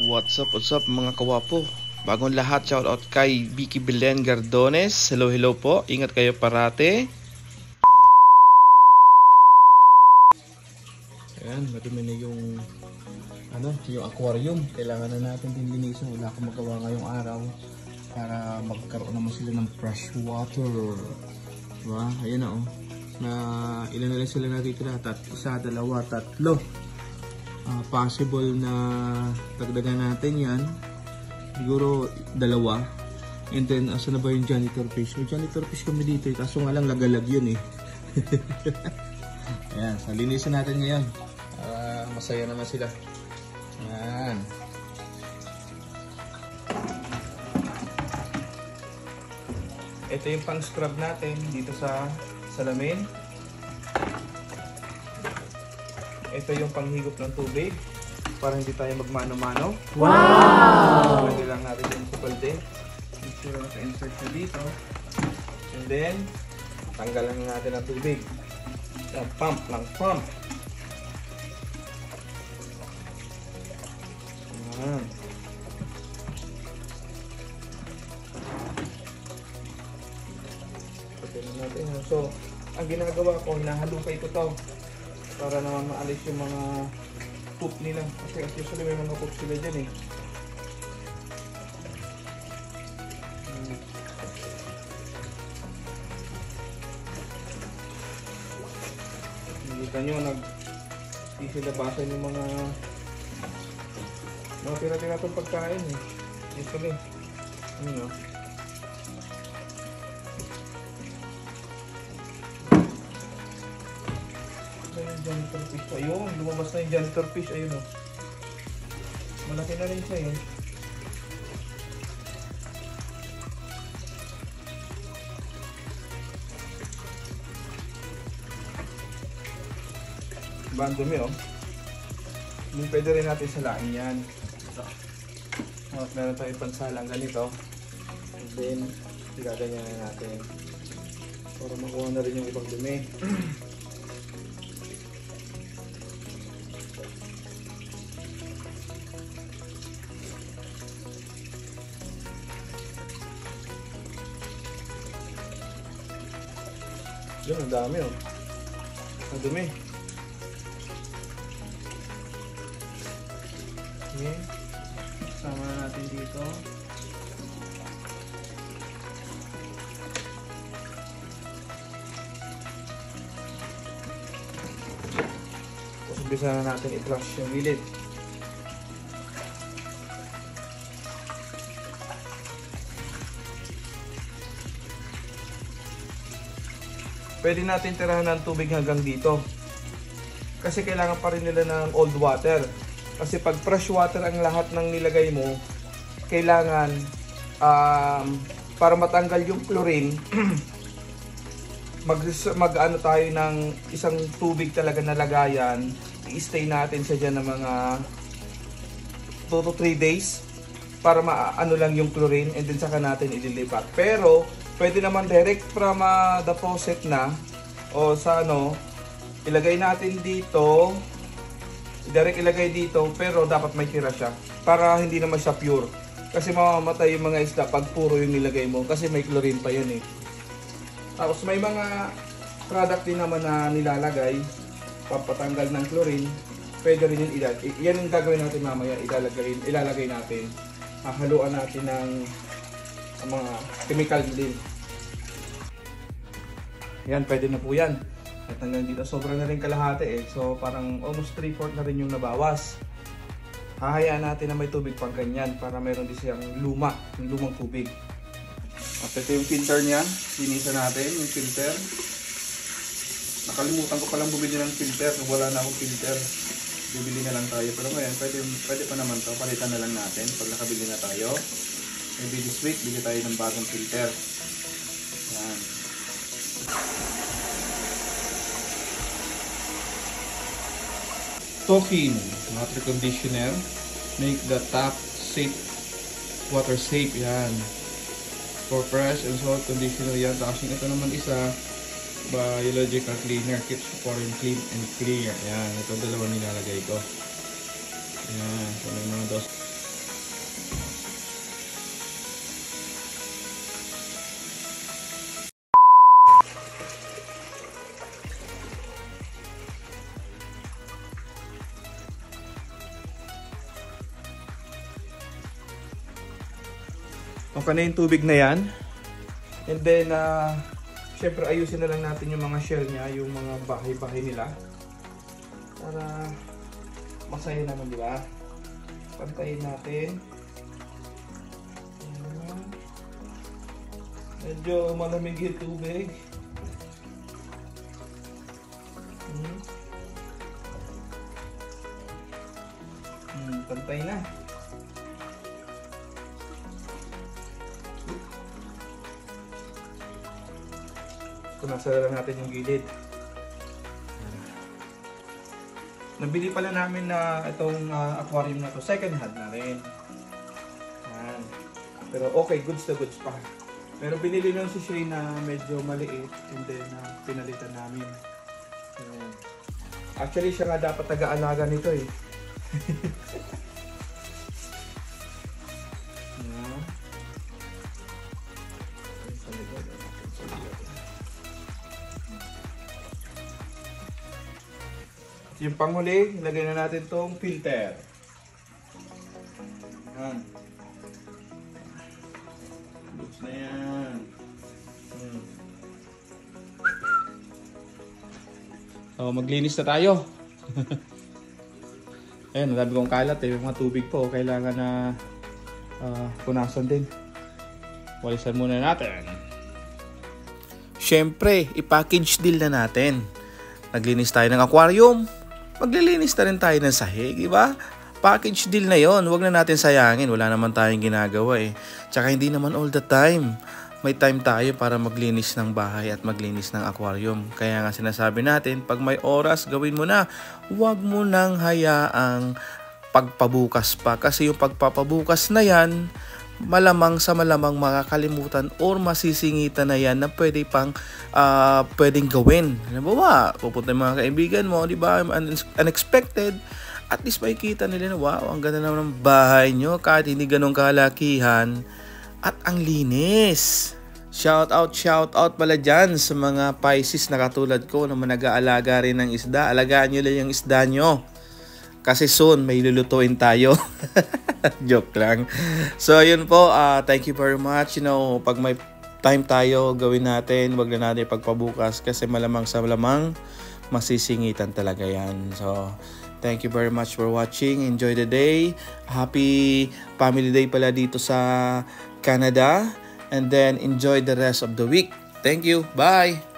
What's up mga kawapo? Bagong lahat, shout out kay Vicky Belen Gardones. Hello po, ingat kayo parate. Ayan, madumi na yung aquarium. Kailangan na natin din linisin. Wala akong magawa ngayong araw para magkaroon naman sila ng fresh water. Diba? Ayan na na ilan na lang sila natitira? Isa, dalawa, tatlo. Possible na dagdagan natin yan. Siguro dalawa. And then, asa na ba yung janitor fish? May janitor fish kami dito. Kaso nga lang lagalag yun eh. Ayan, so linisin natin ngayon. Masaya naman sila. Ayan. Ito yung pang scrub natin dito sa salamin. Ito yung panghigop ng tubig para hindi tayo magmano-mano. Wow! Pwede lang natin yung kupalde. Make sure naka-insert na dito. And then, tanggalan natin ang tubig. Pump lang, pump. Ayan. Pwede natin. So, ang ginagawa ko, nahalukay ko to para naman maalis yung mga poop nila. Kasi usually may mga poop sila dyan eh. Nakita nyo, hindi sila basan yung mga tira-tira itong pagkain eh. Usually. Ano no? Janitor fish. Ayun, lumabas na yung janitor fish. Ayun o. Malaki na rin siya yun. Diba ang dumi o? Pwede rin natin salain yan. Meron tayo pansalang ganito. And then, gaganyan na natin. Para makuha na rin yung ibang dumi. Yun, ang dami oh. Ang dumi. Okay. Sama na natin dito. Tapos umpisa na natin i-flush yung gilid. Pwede natin tirahan ng tubig hanggang dito. Kasi kailangan pa rin nila ng old water. Kasi pag fresh water ang lahat ng nilagay mo, kailangan para matanggal yung chlorine, mag-ano tayo ng isang tubig talaga na lagayan. I-stay natin siya dyan ng mga 2 to 3 days para maano lang yung chlorine and then saka natin ililipat. Pero pwede naman direct from the faucet na o sa ilagay natin dito, direct ilagay dito, pero dapat may tira siya para hindi naman siya pure. Kasi mamamatay yung mga isda pag puro yung nilagay mo kasi may chlorine pa yun eh. Tapos may mga product din naman na nilalagay pampatanggal ng chlorine. Pwede rin yun ilagay. Yan yung gagawin natin mamaya, ilalagay natin. Haluan natin ng mga chemical din. Yan, pwede na po yan. At hanggang dito, sobra na rin kalahati eh. So parang almost 3/4 na rin yung nabawas. Hahayaan natin na may tubig pang ganyan para mayroon din siyang lumang tubig. At ito yung filter niya. Linisan natin yung filter. Nakalimutan ko palang bumili ng filter. Wala na akong filter. Bibili na lang tayo. Pero ngayon, pwede pa naman to. Palitan na lang natin pag nakabili na tayo. Maybe this week, bili tayo ng bagong filter. Yan. Tofin water conditioner. Make the tap safe, water safe. Yan. For fresh and salt conditioner yan. Tapos ito naman isa, biological cleaner. Keeps foreign clean and clear. Yan. Ito dalawa nilalagay ko. Yan. So may mga dos. Okay na yung tubig na yan. And then, syempre ayusin na lang natin yung mga shell niya, yung mga bahay-bahay nila. Para masaya naman, di ba? Pantayin natin. Ayan. Medyo malamig yung tubig. Pantay na. Punasan lang natin yung gilid. Nabili pala namin na itong aquarium na to, second hand na rin. Ayan. Pero okay, goods to goods pa. Pero binili nung si Shay na medyo maliit and then pinalitan namin. Ayan. Actually siya nga dapat taga-alaga nito eh. Yung panghuli, ilagay na natin tong filter. Ayan. Looks na yan. So, maglinis na tayo. Ayan, nasabi kong kalat eh. Yung mga tubig po, kailangan na punasan din. Walisan muna natin. Siyempre, i-package deal na natin. Naglinis tayo ng aquarium. Maglilinis na rin tayo ng sahig, diba? Package deal na yon, huwag na natin sayangin, wala naman tayong ginagawa eh. Tsaka hindi naman all the time. May time tayo para maglinis ng bahay at maglinis ng aquarium. Kaya nga sinasabi natin, pag may oras, gawin mo na. Huwag mo nang hayaang pagpabukas pa. Kasi yung pagpapabukas na yan, malamang sa malamang makakalimutan or masisingitan na yan na pwede pang pwedeng gawin. Halimbawa, pupunta yung mga kaibigan mo, di ba? Unexpected. At least makikita nila na, wow, ang ganda naman ng bahay nyo kahit hindi ganun kalakihan. At ang linis. Shout out pala dyan sa mga Pisces na katulad ko na nag-aalaga rin ng isda. Alagaan nyo lang yung isda nyo. Kasi soon, may lulutuin tayo. Joke lang. So, yun po. Thank you very much. You know, pag may time tayo, gawin natin. Wag na natin pagpabukas kasi malamang sa malamang masisingitan talaga yan. So, thank you very much for watching. Enjoy the day. Happy Family Day pala dito sa Canada. And then, enjoy the rest of the week. Thank you. Bye!